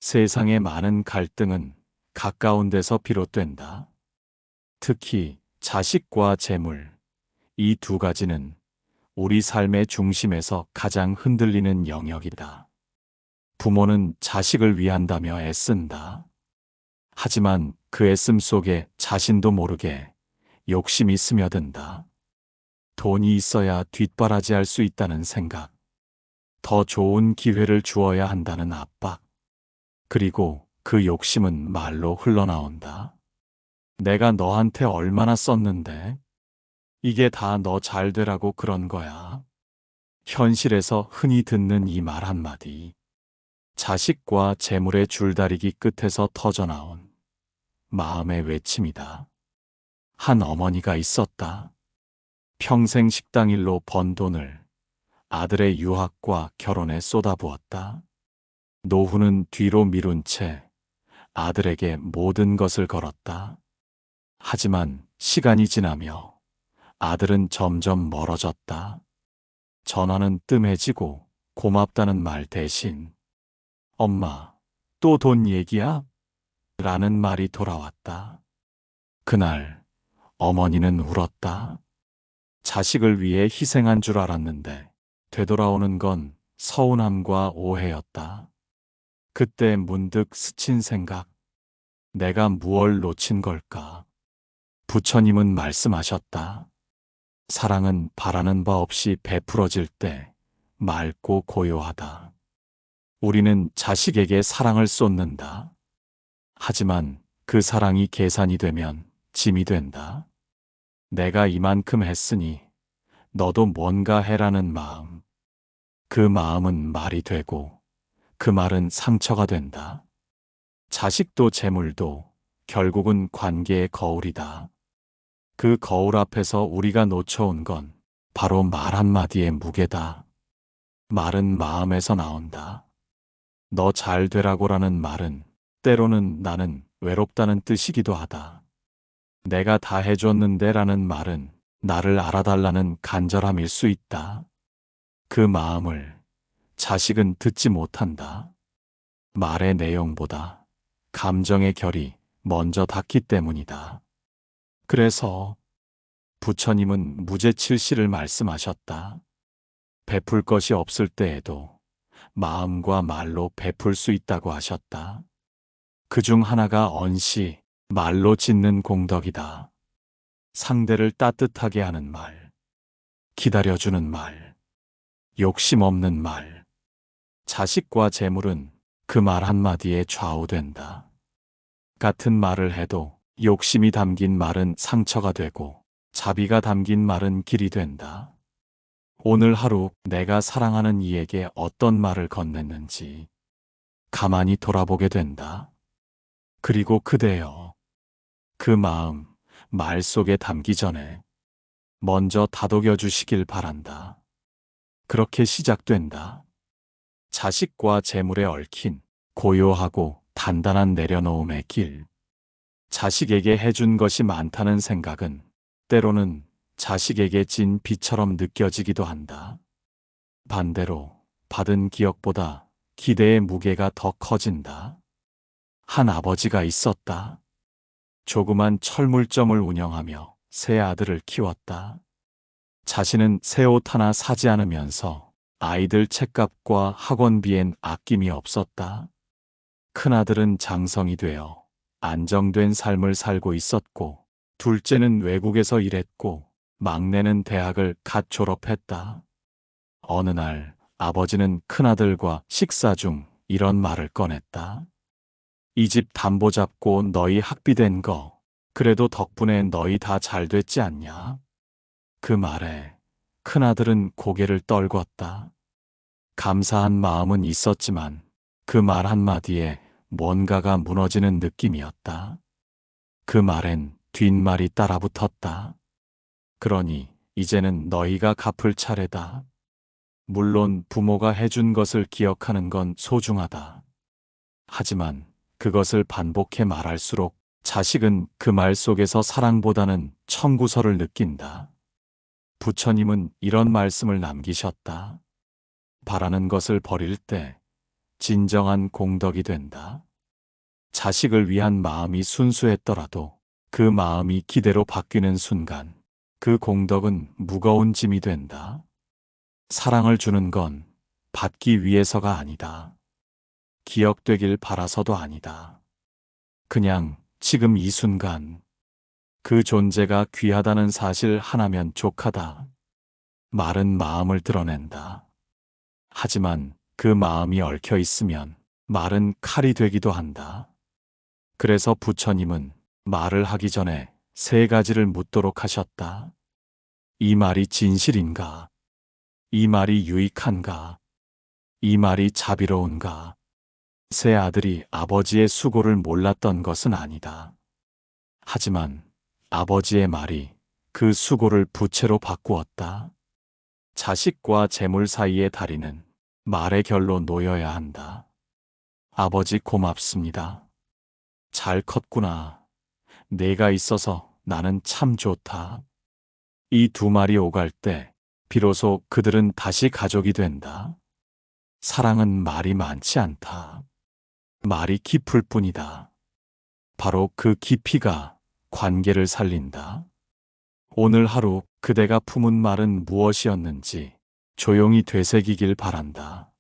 세상의 많은 갈등은 가까운 데서 비롯된다. 특히 자식과 재물, 이 두 가지는 우리 삶의 중심에서 가장 흔들리는 영역이다. 부모는 자식을 위한다며 애쓴다. 하지만 그 애씀 속에 자신도 모르게 욕심이 스며든다. 돈이 있어야 뒷바라지할 수 있다는 생각, 더 좋은 기회를 주어야 한다는 압박, 그리고 그 욕심은 말로 흘러나온다. 내가 너한테 얼마나 썼는데? 이게 다 너 잘 되라고 그런 거야. 현실에서 흔히 듣는 이 말 한마디, 자식과 재물의 줄다리기 끝에서 터져나온 마음의 외침이다. 한 어머니가 있었다. 평생 식당 일로 번 돈을 아들의 유학과 결혼에 쏟아부었다. 노후는 뒤로 미룬 채 아들에게 모든 것을 걸었다. 하지만 시간이 지나며 아들은 점점 멀어졌다. 전화는 뜸해지고 고맙다는 말 대신 엄마, 또 돈 얘기야? 라는 말이 돌아왔다. 그날 어머니는 울었다. 자식을 위해 희생한 줄 알았는데 되돌아오는 건 서운함과 오해였다. 그때 문득 스친 생각, 내가 무얼 놓친 걸까? 부처님은 말씀하셨다. 사랑은 바라는 바 없이 베풀어질 때 맑고 고요하다. 우리는 자식에게 사랑을 쏟는다. 하지만 그 사랑이 계산이 되면 짐이 된다. 내가 이만큼 했으니 너도 뭔가 해라는 마음. 그 마음은 말이 되고 그 말은 상처가 된다. 자식도 재물도 결국은 관계의 거울이다. 그 거울 앞에서 우리가 놓쳐온 건 바로 말 한마디의 무게다. 말은 마음에서 나온다. 너 잘 되라고라는 말은 때로는 나는 외롭다는 뜻이기도 하다. 내가 다 해줬는데 라는 말은 나를 알아달라는 간절함일 수 있다. 그 마음을 자식은 듣지 못한다. 말의 내용보다 감정의 결이 먼저 닿기 때문이다. 그래서 부처님은 무죄칠시를 말씀하셨다. 베풀 것이 없을 때에도 마음과 말로 베풀 수 있다고 하셨다. 그중 하나가 언시, 말로 짓는 공덕이다. 상대를 따뜻하게 하는 말, 기다려주는 말, 욕심 없는 말. 자식과 재물은 그 말 한마디에 좌우된다. 같은 말을 해도 욕심이 담긴 말은 상처가 되고 자비가 담긴 말은 길이 된다. 오늘 하루 내가 사랑하는 이에게 어떤 말을 건넸는지 가만히 돌아보게 된다. 그리고 그대여, 그 마음 말 속에 담기 전에 먼저 다독여 주시길 바란다. 그렇게 시작된다. 자식과 재물에 얽힌 고요하고 단단한 내려놓음의 길. 자식에게 해준 것이 많다는 생각은 때로는 자식에게 진 빚처럼 느껴지기도 한다. 반대로 받은 기억보다 기대의 무게가 더 커진다. 한 아버지가 있었다. 조그만 철물점을 운영하며 세 아들을 키웠다. 자신은 새 옷 하나 사지 않으면서 아이들 책값과 학원비엔 아낌이 없었다. 큰아들은 장성이 되어 안정된 삶을 살고 있었고, 둘째는 외국에서 일했고, 막내는 대학을 갓 졸업했다. 어느 날 아버지는 큰아들과 식사 중 이런 말을 꺼냈다. 이 집 담보 잡고 너희 학비 된 거, 그래도 덕분에 너희 다 잘 됐지 않냐? 그 말에 큰아들은 고개를 떨궜다. 감사한 마음은 있었지만 그 말 한마디에 뭔가가 무너지는 느낌이었다. 그 말엔 뒷말이 따라붙었다. 그러니 이제는 너희가 갚을 차례다. 물론 부모가 해준 것을 기억하는 건 소중하다. 하지만 그것을 반복해 말할수록 자식은 그 말 속에서 사랑보다는 청구서를 느낀다. 부처님은 이런 말씀을 남기셨다. 바라는 것을 버릴 때 진정한 공덕이 된다. 자식을 위한 마음이 순수했더라도 그 마음이 기대로 바뀌는 순간 그 공덕은 무거운 짐이 된다. 사랑을 주는 건 받기 위해서가 아니다. 기억되길 바라서도 아니다. 그냥 지금 이 순간 그 존재가 귀하다는 사실 하나면 족하다. 말은 마음을 드러낸다. 하지만 그 마음이 얽혀 있으면 말은 칼이 되기도 한다. 그래서 부처님은 말을 하기 전에 세 가지를 묻도록 하셨다. 이 말이 진실인가? 이 말이 유익한가? 이 말이 자비로운가? 세 아들이 아버지의 수고를 몰랐던 것은 아니다. 하지만 아버지의 말이 그 수고를 부채로 바꾸었다. 자식과 재물 사이의 다리는 말의 결로 놓여야 한다. 아버지 고맙습니다. 잘 컸구나. 내가 있어서 나는 참 좋다. 이 두 말이 오갈 때 비로소 그들은 다시 가족이 된다. 사랑은 말이 많지 않다. 말이 깊을 뿐이다. 바로 그 깊이가 관계를 살린다. 오늘 하루 그대가 품은 말은 무엇이었는지 조용히 되새기길 바란다.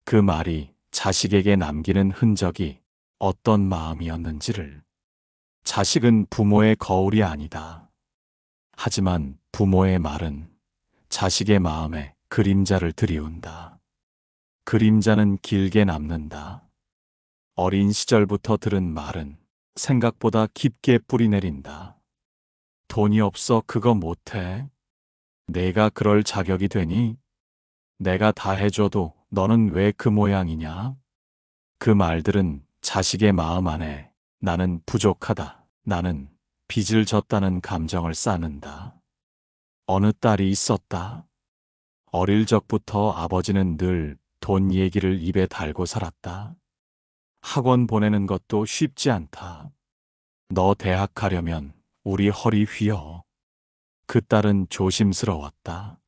그 말이 자식에게 남기는 흔적이 어떤 마음이었는지를. 자식은 부모의 거울이 아니다. 하지만 부모의 말은 자식의 마음에 그림자를 들이운다. 그림자는 길게 남는다. 어린 시절부터 들은 말은 생각보다 깊게 뿌리내린다. 돈이 없어 그거 못해. 내가 그럴 자격이 되니? 내가 다 해줘도 너는 왜 그 모양이냐? 그 말들은 자식의 마음 안에 나는 부족하다, 나는 빚을 졌다는 감정을 쌓는다. 어느 딸이 있었다. 어릴 적부터 아버지는 늘 돈 얘기를 입에 달고 살았다. 학원 보내는 것도 쉽지 않다. 너 대학 가려면 우리 허리 휘어. 그 딸은 조심스러웠다.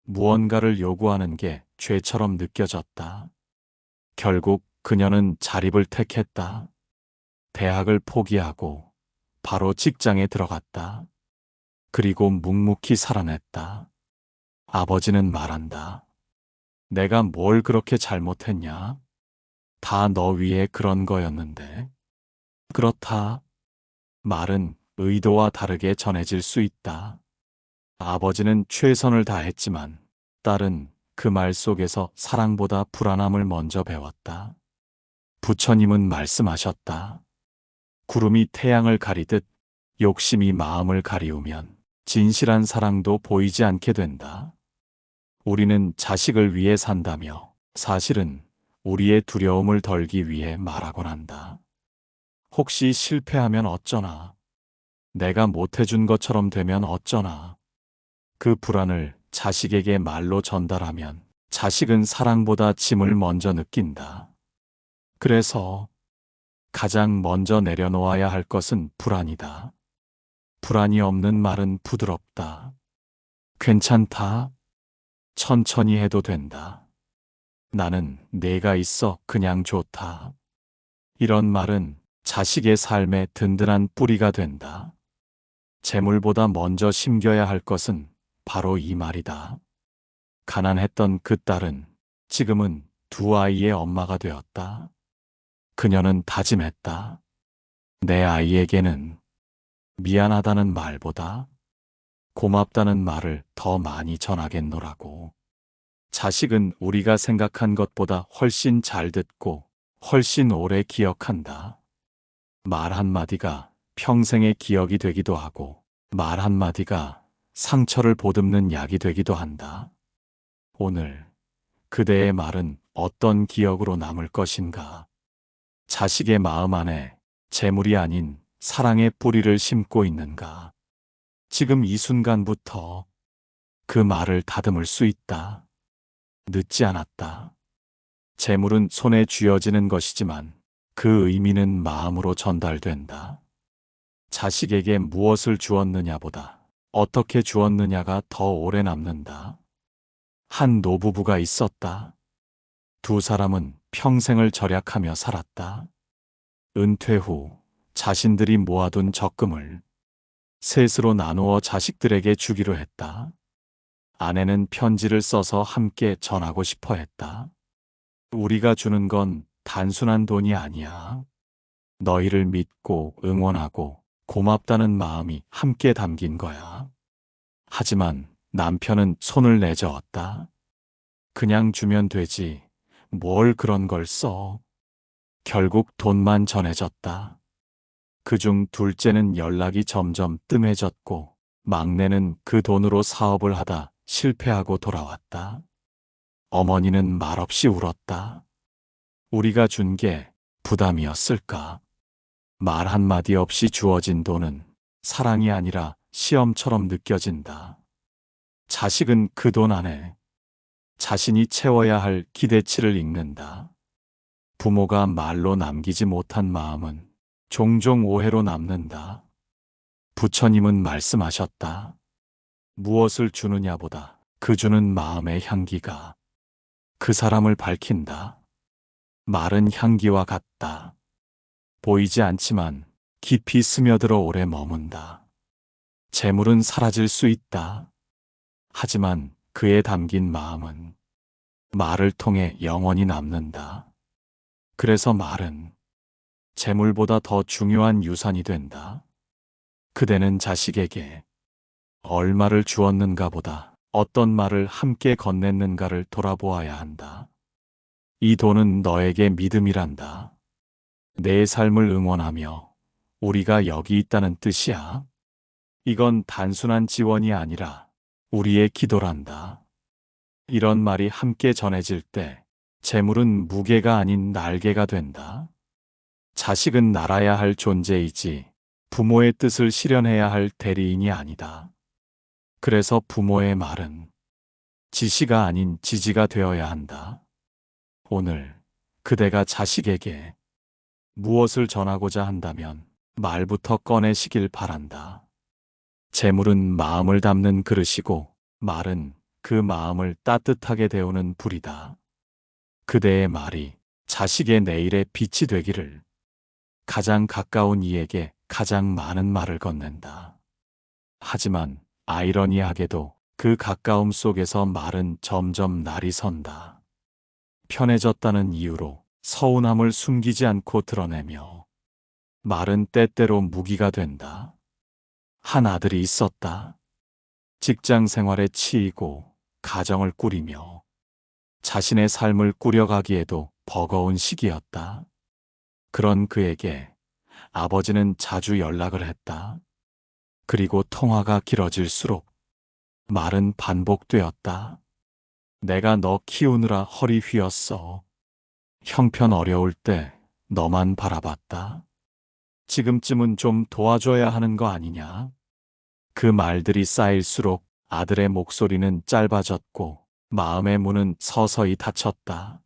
무언가를 요구하는 게 죄처럼 느껴졌다. 결국 그녀는 자립을 택했다. 대학을 포기하고 바로 직장에 들어갔다. 그리고 묵묵히 살아냈다. 아버지는 말한다. 내가 뭘 그렇게 잘못했냐? 다 너 위해 그런 거였는데. 그렇다. 말은 의도와 다르게 전해질 수 있다. 아버지는 최선을 다했지만 딸은 그 말 속에서 사랑보다 불안함을 먼저 배웠다. 부처님은 말씀하셨다. 구름이 태양을 가리듯 욕심이 마음을 가리우면 진실한 사랑도 보이지 않게 된다. 우리는 자식을 위해 산다며 사실은 우리의 두려움을 덜기 위해 말하곤 한다. 혹시 실패하면 어쩌나? 내가 못해준 것처럼 되면 어쩌나? 그 불안을 자식에게 말로 전달하면 자식은 사랑보다 짐을 먼저 느낀다. 그래서 가장 먼저 내려놓아야 할 것은 불안이다. 불안이 없는 말은 부드럽다. 괜찮다. 천천히 해도 된다. 나는 내가 있어 그냥 좋다. 이런 말은 자식의 삶에 든든한 뿌리가 된다. 재물보다 먼저 심겨야 할 것은 바로 이 말이다. 가난했던 그 딸은 지금은 두 아이의 엄마가 되었다. 그녀는 다짐했다. 내 아이에게는 미안하다는 말보다 고맙다는 말을 더 많이 전하겠노라고. 자식은 우리가 생각한 것보다 훨씬 잘 듣고 훨씬 오래 기억한다. 말 한마디가 평생의 기억이 되기도 하고 말 한마디가 상처를 보듬는 약이 되기도 한다. 오늘 그대의 말은 어떤 기억으로 남을 것인가? 자식의 마음 안에 재물이 아닌 사랑의 뿌리를 심고 있는가? 지금 이 순간부터 그 말을 다듬을 수 있다. 늦지 않았다. 재물은 손에 쥐어지는 것이지만 그 의미는 마음으로 전달된다. 자식에게 무엇을 주었느냐보다 어떻게 주었느냐가 더 오래 남는다. 한 노부부가 있었다. 두 사람은 평생을 절약하며 살았다. 은퇴 후 자신들이 모아둔 적금을 셋으로 나누어 자식들에게 주기로 했다. 아내는 편지를 써서 함께 전하고 싶어 했다. 우리가 주는 건 단순한 돈이 아니야. 너희를 믿고 응원하고 고맙다는 마음이 함께 담긴 거야. 하지만 남편은 손을 내저었다. 그냥 주면 되지. 뭘 그런 걸 써. 결국 돈만 전해졌다. 그중 둘째는 연락이 점점 뜸해졌고 막내는 그 돈으로 사업을 하다 실패하고 돌아왔다. 어머니는 말없이 울었다. 우리가 준 게 부담이었을까? 말 한마디 없이 주어진 돈은 사랑이 아니라 시험처럼 느껴진다. 자식은 그 돈 안에 자신이 채워야 할 기대치를 읽는다. 부모가 말로 남기지 못한 마음은 종종 오해로 남는다. 부처님은 말씀하셨다. 무엇을 주느냐보다 그 주는 마음의 향기가 그 사람을 밝힌다. 말은 향기와 같다. 보이지 않지만 깊이 스며들어 오래 머문다. 재물은 사라질 수 있다. 하지만 그에 담긴 마음은 말을 통해 영원히 남는다. 그래서 말은 재물보다 더 중요한 유산이 된다. 그대는 자식에게 얼마를 주었는가 보다 어떤 말을 함께 건넸는가를 돌아보아야 한다. 이 돈은 너에게 믿음이란다. 내 삶을 응원하며 우리가 여기 있다는 뜻이야. 이건 단순한 지원이 아니라 우리의 기도란다. 이런 말이 함께 전해질 때 재물은 무게가 아닌 날개가 된다. 자식은 날아야 할 존재이지 부모의 뜻을 실현해야 할 대리인이 아니다. 그래서 부모의 말은 지시가 아닌 지지가 되어야 한다. 오늘 그대가 자식에게 무엇을 전하고자 한다면 말부터 꺼내시길 바란다. 재물은 마음을 담는 그릇이고 말은 그 마음을 따뜻하게 데우는 불이다. 그대의 말이 자식의 내일의 빛이 되기를. 가장 가까운 이에게 가장 많은 말을 건넨다. 하지만 아이러니하게도 그 가까움 속에서 말은 점점 날이 선다. 편해졌다는 이유로 서운함을 숨기지 않고 드러내며 말은 때때로 무기가 된다. 한 아들이 있었다. 직장 생활에 치이고 가정을 꾸리며 자신의 삶을 꾸려가기에도 버거운 시기였다. 그런 그에게 아버지는 자주 연락을 했다. 그리고 통화가 길어질수록 말은 반복되었다. 내가 너 키우느라 허리 휘었어. 형편 어려울 때 너만 바라봤다. 지금쯤은 좀 도와줘야 하는 거 아니냐? 그 말들이 쌓일수록 아들의 목소리는 짧아졌고 마음의 문은 서서히 닫혔다.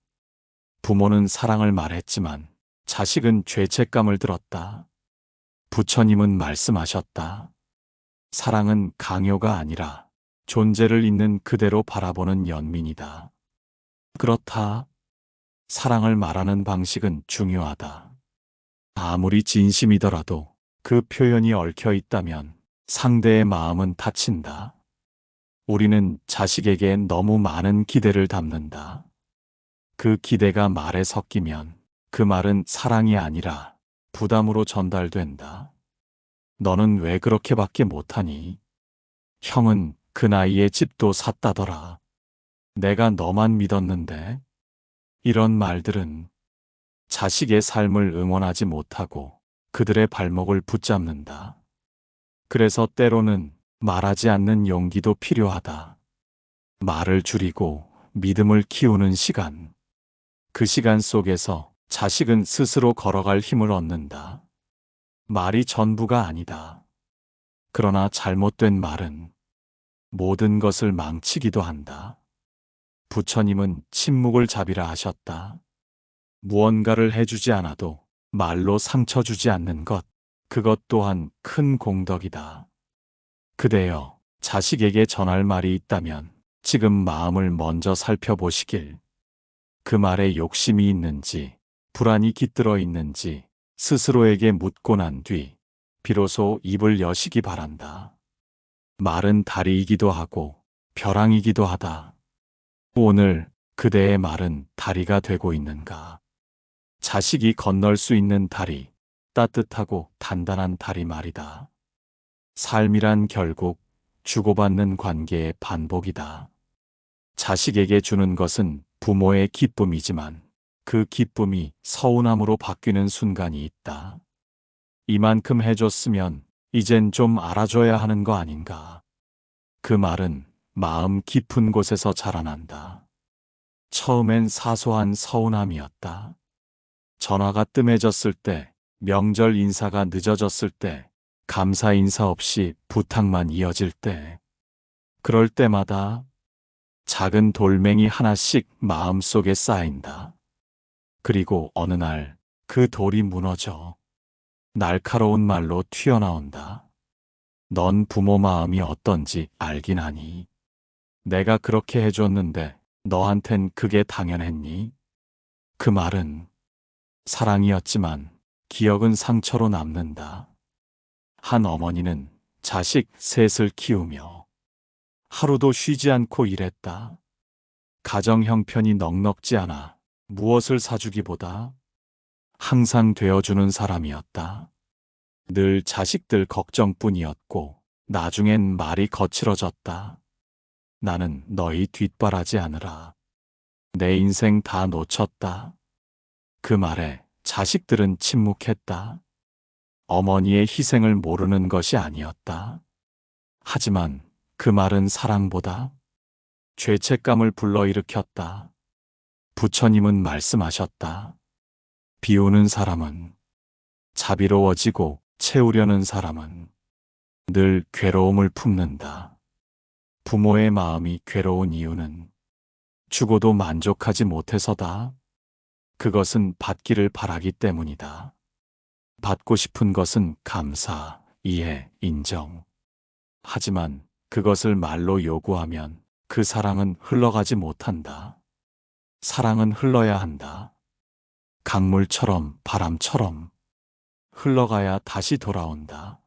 부모는 사랑을 말했지만 자식은 죄책감을 들었다. 부처님은 말씀하셨다. 사랑은 강요가 아니라 존재를 있는 그대로 바라보는 연민이다. 그렇다. 사랑을 말하는 방식은 중요하다. 아무리 진심이더라도 그 표현이 얽혀 있다면 상대의 마음은 다친다. 우리는 자식에게 너무 많은 기대를 담는다. 그 기대가 말에 섞이면 그 말은 사랑이 아니라 부담으로 전달된다. 너는 왜 그렇게밖에 못하니? 형은 그 나이에 집도 샀다더라. 내가 너만 믿었는데. 이런 말들은 자식의 삶을 응원하지 못하고 그들의 발목을 붙잡는다. 그래서 때로는 말하지 않는 용기도 필요하다. 말을 줄이고 믿음을 키우는 시간. 그 시간 속에서 자식은 스스로 걸어갈 힘을 얻는다. 말이 전부가 아니다. 그러나 잘못된 말은 모든 것을 망치기도 한다. 부처님은 침묵을 자비라 하셨다. 무언가를 해주지 않아도 말로 상처 주지 않는 것, 그것 또한 큰 공덕이다. 그대여, 자식에게 전할 말이 있다면 지금 마음을 먼저 살펴보시길. 그 말에 욕심이 있는지, 불안이 깃들어 있는지 스스로에게 묻고 난 뒤 비로소 입을 여시기 바란다. 말은 다리이기도 하고 벼랑이기도 하다. 오늘 그대의 말은 다리가 되고 있는가? 자식이 건널 수 있는 다리, 따뜻하고 단단한 다리 말이다. 삶이란 결국 주고받는 관계의 반복이다. 자식에게 주는 것은 부모의 기쁨이지만 그 기쁨이 서운함으로 바뀌는 순간이 있다. 이만큼 해줬으면 이젠 좀 알아줘야 하는 거 아닌가. 그 말은 마음 깊은 곳에서 자라난다. 처음엔 사소한 서운함이었다. 전화가 뜸해졌을 때, 명절 인사가 늦어졌을 때, 감사 인사 없이 부탁만 이어질 때, 그럴 때마다 작은 돌멩이 하나씩 마음속에 쌓인다. 그리고 어느 날 그 돌이 무너져 날카로운 말로 튀어나온다. 넌 부모 마음이 어떤지 알긴 하니? 내가 그렇게 해줬는데 너한텐 그게 당연했니? 그 말은 사랑이었지만 기억은 상처로 남는다. 한 어머니는 자식 셋을 키우며 하루도 쉬지 않고 일했다. 가정 형편이 넉넉지 않아 무엇을 사주기보다 항상 되어주는 사람이었다. 늘 자식들 걱정뿐이었고 나중엔 말이 거칠어졌다. 나는 너희 뒷바라지 하느라 내 인생 다 놓쳤다. 그 말에 자식들은 침묵했다. 어머니의 희생을 모르는 것이 아니었다. 하지만 그 말은 사랑보다 죄책감을 불러일으켰다. 부처님은 말씀하셨다. 비우는 사람은 자비로워지고 채우려는 사람은 늘 괴로움을 품는다. 부모의 마음이 괴로운 이유는 주고도 만족하지 못해서다. 그것은 받기를 바라기 때문이다. 받고 싶은 것은 감사, 이해, 인정. 하지만 그것을 말로 요구하면 그 사랑은 흘러가지 못한다. 사랑은 흘러야 한다. 강물처럼 바람처럼 흘러가야 다시 돌아온다.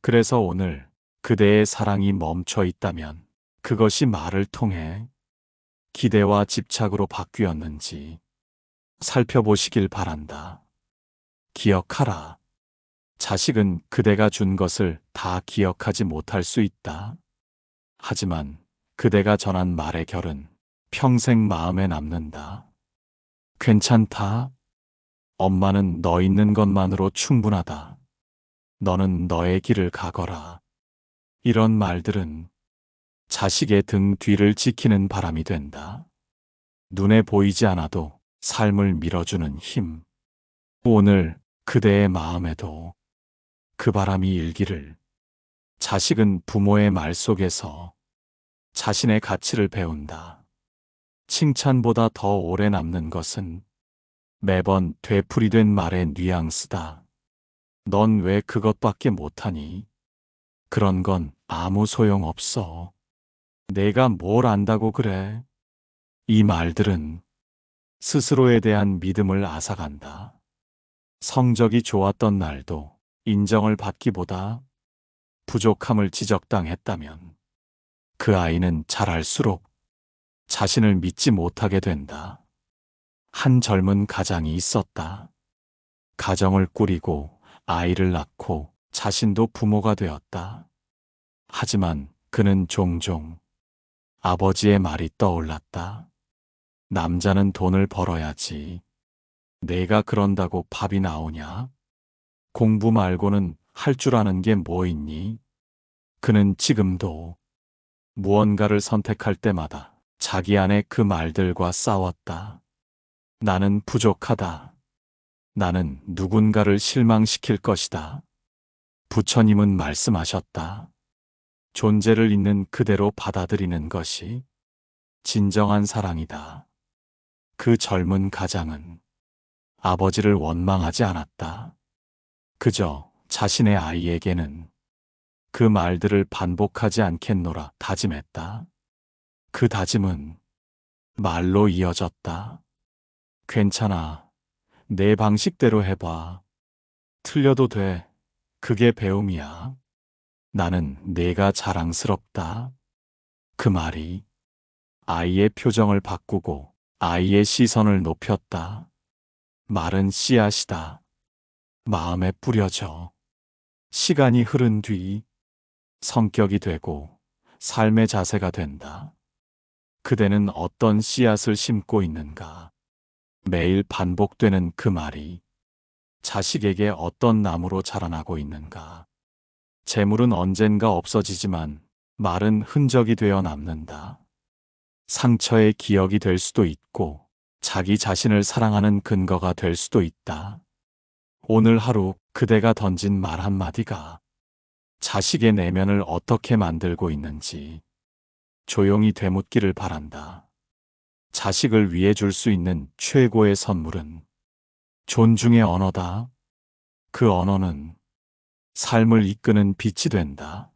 그래서 오늘 그대의 사랑이 멈춰 있다면 그것이 말을 통해 기대와 집착으로 바뀌었는지 살펴보시길 바란다. 기억하라. 자식은 그대가 준 것을 다 기억하지 못할 수 있다. 하지만 그대가 전한 말의 결은 평생 마음에 남는다. 괜찮다. 엄마는 너 있는 것만으로 충분하다. 너는 너의 길을 가거라. 이런 말들은 자식의 등 뒤를 지키는 바람이 된다. 눈에 보이지 않아도 삶을 밀어주는 힘. 오늘 그대의 마음에도 그 바람이 일기를. 자식은 부모의 말 속에서 자신의 가치를 배운다. 칭찬보다 더 오래 남는 것은 매번 되풀이된 말의 뉘앙스다. 넌 왜 그것밖에 못하니? 그런 건 아무 소용없어. 내가 뭘 안다고 그래? 이 말들은 스스로에 대한 믿음을 앗아간다. 성적이 좋았던 날도 인정을 받기보다 부족함을 지적당했다면 그 아이는 자랄수록 자신을 믿지 못하게 된다. 한 젊은 가장이 있었다. 가정을 꾸리고 아이를 낳고 자신도 부모가 되었다. 하지만 그는 종종 아버지의 말이 떠올랐다. 남자는 돈을 벌어야지. 내가 그런다고 밥이 나오냐? 공부 말고는 할 줄 아는 게 뭐 있니? 그는 지금도 무언가를 선택할 때마다 자기 안에 그 말들과 싸웠다. 나는 부족하다. 나는 누군가를 실망시킬 것이다. 부처님은 말씀하셨다. 존재를 있는 그대로 받아들이는 것이 진정한 사랑이다. 그 젊은 가장은 아버지를 원망하지 않았다. 그저 자신의 아이에게는 그 말들을 반복하지 않겠노라 다짐했다. 그 다짐은 말로 이어졌다. 괜찮아. 내 방식대로 해봐. 틀려도 돼. 그게 배움이야. 나는 내가 자랑스럽다. 그 말이 아이의 표정을 바꾸고 아이의 시선을 높였다. 말은 씨앗이다. 마음에 뿌려져. 시간이 흐른 뒤 성격이 되고 삶의 자세가 된다. 그대는 어떤 씨앗을 심고 있는가? 매일 반복되는 그 말이 자식에게 어떤 나무로 자라나고 있는가? 재물은 언젠가 없어지지만 말은 흔적이 되어 남는다. 상처의 기억이 될 수도 있고 자기 자신을 사랑하는 근거가 될 수도 있다. 오늘 하루 그대가 던진 말 한마디가 자식의 내면을 어떻게 만들고 있는지 조용히 되묻기를 바란다. 자식을 위해 줄 수 있는 최고의 선물은 존중의 언어다. 그 언어는 삶을 이끄는 빛이 된다.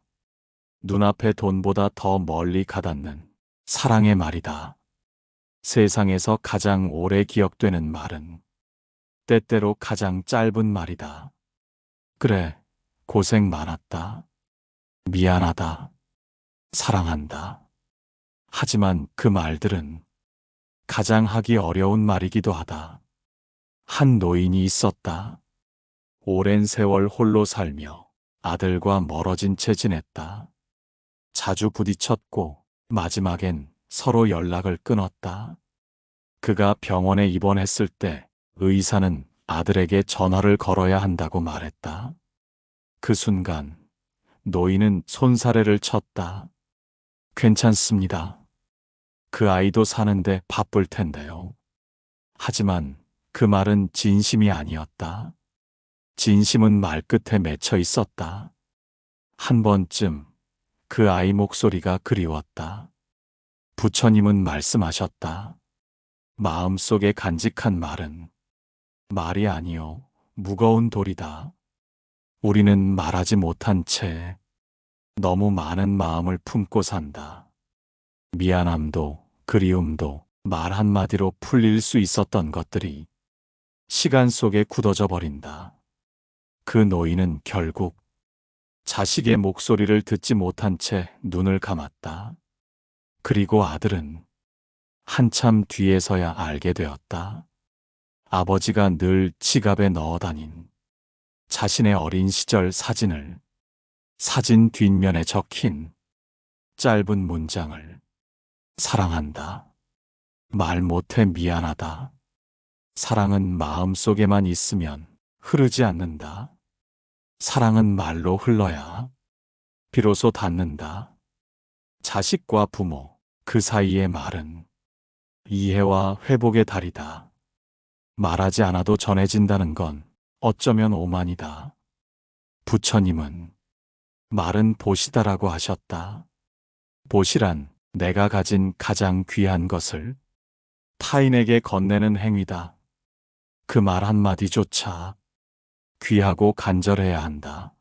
눈앞의 돈보다 더 멀리 가닿는 사랑의 말이다. 세상에서 가장 오래 기억되는 말은 때때로 가장 짧은 말이다. 그래, 고생 많았다. 미안하다. 사랑한다. 하지만 그 말들은 가장 하기 어려운 말이기도 하다. 한 노인이 있었다. 오랜 세월 홀로 살며 아들과 멀어진 채 지냈다. 자주 부딪혔고 마지막엔 서로 연락을 끊었다. 그가 병원에 입원했을 때 의사는 아들에게 전화를 걸어야 한다고 말했다. 그 순간 노인은 손사래를 쳤다. 괜찮습니다. 그 아이도 사는데 바쁠 텐데요. 하지만 그 말은 진심이 아니었다. 진심은 말끝에 맺혀 있었다. 한 번쯤 그 아이 목소리가 그리웠다. 부처님은 말씀하셨다. 마음속에 간직한 말은 말이 아니요, 무거운 돌이다. 우리는 말하지 못한 채 너무 많은 마음을 품고 산다. 미안함도 그리움도 말 한마디로 풀릴 수 있었던 것들이 시간 속에 굳어져 버린다. 그 노인은 결국 자식의 목소리를 듣지 못한 채 눈을 감았다. 그리고 아들은 한참 뒤에서야 알게 되었다. 아버지가 늘 지갑에 넣어 다닌 자신의 어린 시절 사진을, 사진 뒷면에 적힌 짧은 문장을 사랑한다. 말 못해 미안하다. 사랑은 마음속에만 있으면 흐르지 않는다. 사랑은 말로 흘러야 비로소 닿는다. 자식과 부모, 그 사이의 말은 이해와 회복의 달이다. 말하지 않아도 전해진다는 건 어쩌면 오만이다. 부처님은 말은 보시다라고 하셨다. 보시란 내가 가진 가장 귀한 것을 타인에게 건네는 행위다. 그 말 한마디조차 귀하고 간절해야 한다.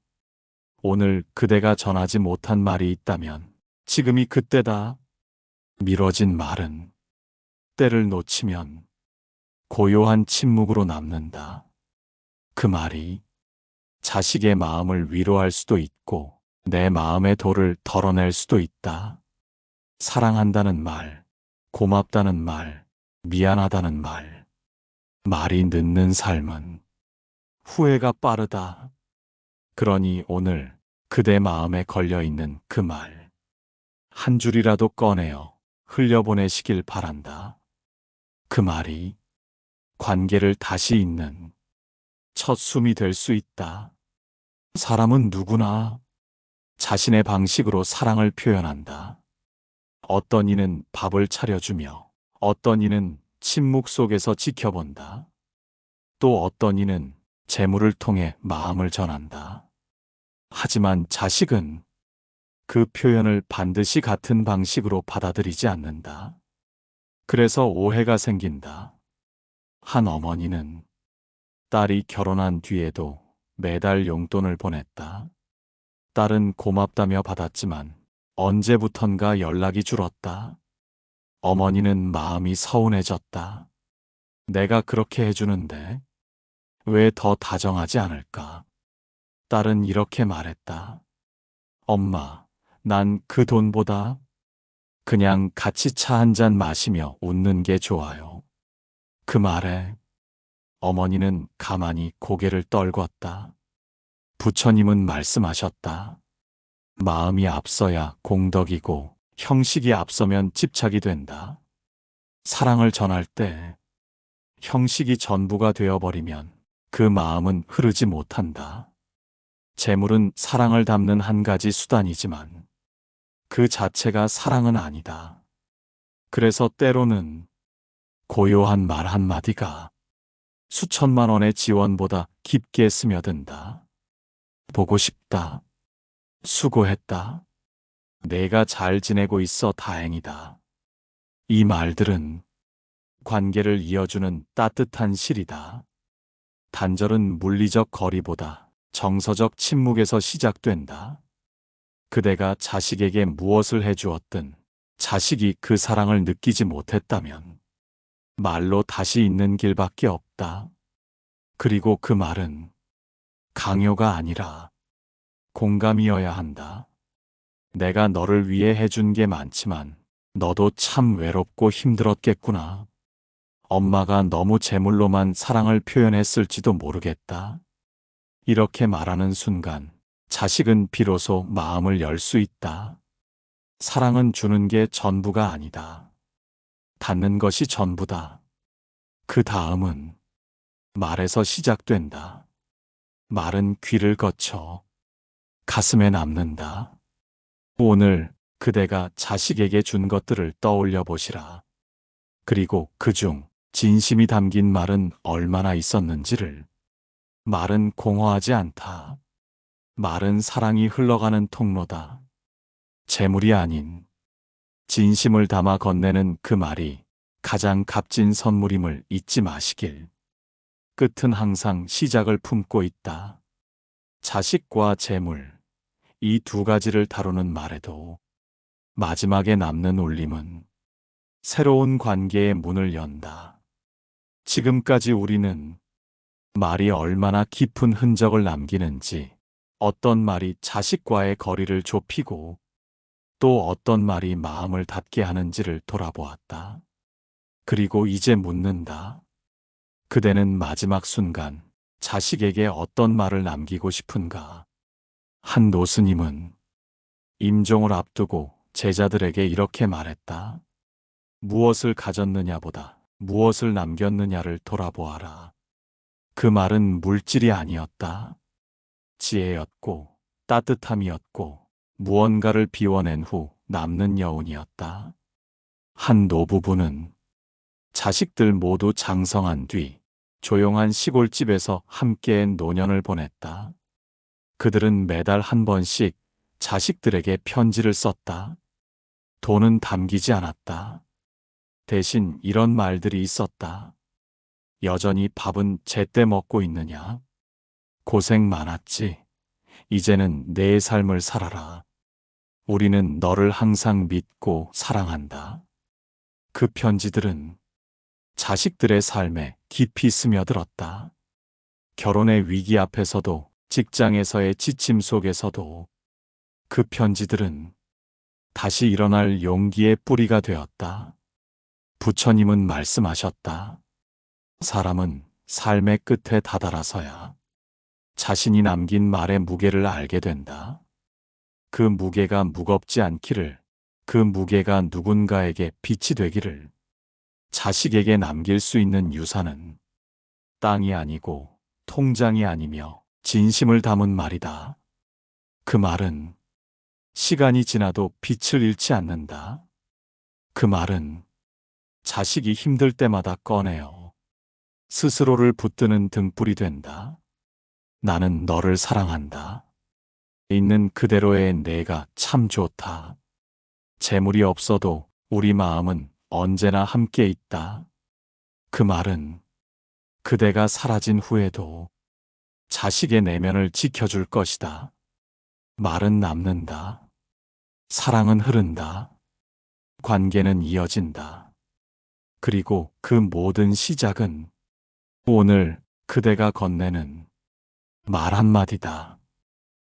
오늘 그대가 전하지 못한 말이 있다면 지금이 그때다. 미뤄진 말은 때를 놓치면 고요한 침묵으로 남는다. 그 말이 자식의 마음을 위로할 수도 있고 내 마음의 돌을 덜어낼 수도 있다. 사랑한다는 말, 고맙다는 말, 미안하다는 말. 말이 늦는 삶은 후회가 빠르다. 그러니 오늘 그대 마음에 걸려있는 그 말, 한 줄이라도 꺼내어 흘려보내시길 바란다. 그 말이 관계를 다시 잇는 첫 숨이 될 수 있다. 사람은 누구나 자신의 방식으로 사랑을 표현한다. 어떤 이는 밥을 차려주며 어떤 이는 침묵 속에서 지켜본다. 또 어떤 이는 재물을 통해 마음을 전한다. 하지만 자식은 그 표현을 반드시 같은 방식으로 받아들이지 않는다. 그래서 오해가 생긴다. 한 어머니는 딸이 결혼한 뒤에도 매달 용돈을 보냈다. 딸은 고맙다며 받았지만 언제부턴가 연락이 줄었다. 어머니는 마음이 서운해졌다. 내가 그렇게 해주는데 왜 더 다정하지 않을까? 딸은 이렇게 말했다. 엄마, 난 그 돈보다 그냥 같이 차 한 잔 마시며 웃는 게 좋아요. 그 말에 어머니는 가만히 고개를 떨궜다. 부처님은 말씀하셨다. 마음이 앞서야 공덕이고 형식이 앞서면 집착이 된다. 사랑을 전할 때 형식이 전부가 되어버리면 그 마음은 흐르지 못한다. 재물은 사랑을 담는 한 가지 수단이지만 그 자체가 사랑은 아니다. 그래서 때로는 고요한 말 한마디가 수천만 원의 지원보다 깊게 스며든다. 보고 싶다. 수고했다. 내가 잘 지내고 있어 다행이다. 이 말들은 관계를 이어주는 따뜻한 실이다. 단절은 물리적 거리보다 정서적 침묵에서 시작된다. 그대가 자식에게 무엇을 해주었든 자식이 그 사랑을 느끼지 못했다면 말로 다시 잇는 길밖에 없다. 그리고 그 말은 강요가 아니라 공감이어야 한다. 내가 너를 위해 해준 게 많지만 너도 참 외롭고 힘들었겠구나. 엄마가 너무 재물로만 사랑을 표현했을지도 모르겠다. 이렇게 말하는 순간 자식은 비로소 마음을 열 수 있다. 사랑은 주는 게 전부가 아니다. 받는 것이 전부다. 그 다음은 말에서 시작된다. 말은 귀를 거쳐 가슴에 남는다. 오늘 그대가 자식에게 준 것들을 떠올려 보시라. 그리고 그중 진심이 담긴 말은 얼마나 있었는지를. 말은 공허하지 않다. 말은 사랑이 흘러가는 통로다. 재물이 아닌 진심을 담아 건네는 그 말이 가장 값진 선물임을 잊지 마시길. 끝은 항상 시작을 품고 있다. 자식과 재물, 이 두 가지를 다루는 말에도 마지막에 남는 울림은 새로운 관계의 문을 연다. 지금까지 우리는 말이 얼마나 깊은 흔적을 남기는지, 어떤 말이 자식과의 거리를 좁히고 또 어떤 말이 마음을 닫게 하는지를 돌아보았다. 그리고 이제 묻는다. 그대는 마지막 순간 자식에게 어떤 말을 남기고 싶은가? 한 노스님은 임종을 앞두고 제자들에게 이렇게 말했다. 무엇을 가졌느냐보다 무엇을 남겼느냐를 돌아보아라. 그 말은 물질이 아니었다. 지혜였고 따뜻함이었고 무언가를 비워낸 후 남는 여운이었다. 한 노부부는 자식들 모두 장성한 뒤 조용한 시골집에서 함께 노년을 보냈다. 그들은 매달 한 번씩 자식들에게 편지를 썼다. 돈은 담기지 않았다. 대신 이런 말들이 있었다. 여전히 밥은 제때 먹고 있느냐? 고생 많았지. 이제는 내 삶을 살아라. 우리는 너를 항상 믿고 사랑한다. 그 편지들은 자식들의 삶에 깊이 스며들었다. 결혼의 위기 앞에서도 직장에서의 지침 속에서도 그 편지들은 다시 일어날 용기의 뿌리가 되었다. 부처님은 말씀하셨다. 사람은 삶의 끝에 다다라서야 자신이 남긴 말의 무게를 알게 된다. 그 무게가 무겁지 않기를, 그 무게가 누군가에게 빛이 되기를. 자식에게 남길 수 있는 유산은 땅이 아니고 통장이 아니며 진심을 담은 말이다. 그 말은 시간이 지나도 빛을 잃지 않는다. 그 말은 자식이 힘들 때마다 꺼내어 스스로를 붙드는 등불이 된다. 나는 너를 사랑한다. 있는 그대로의 내가 참 좋다. 재물이 없어도 우리 마음은 언제나 함께 있다. 그 말은 그대가 사라진 후에도 자식의 내면을 지켜줄 것이다. 말은 남는다. 사랑은 흐른다. 관계는 이어진다. 그리고 그 모든 시작은 오늘 그대가 건네는 말 한마디다.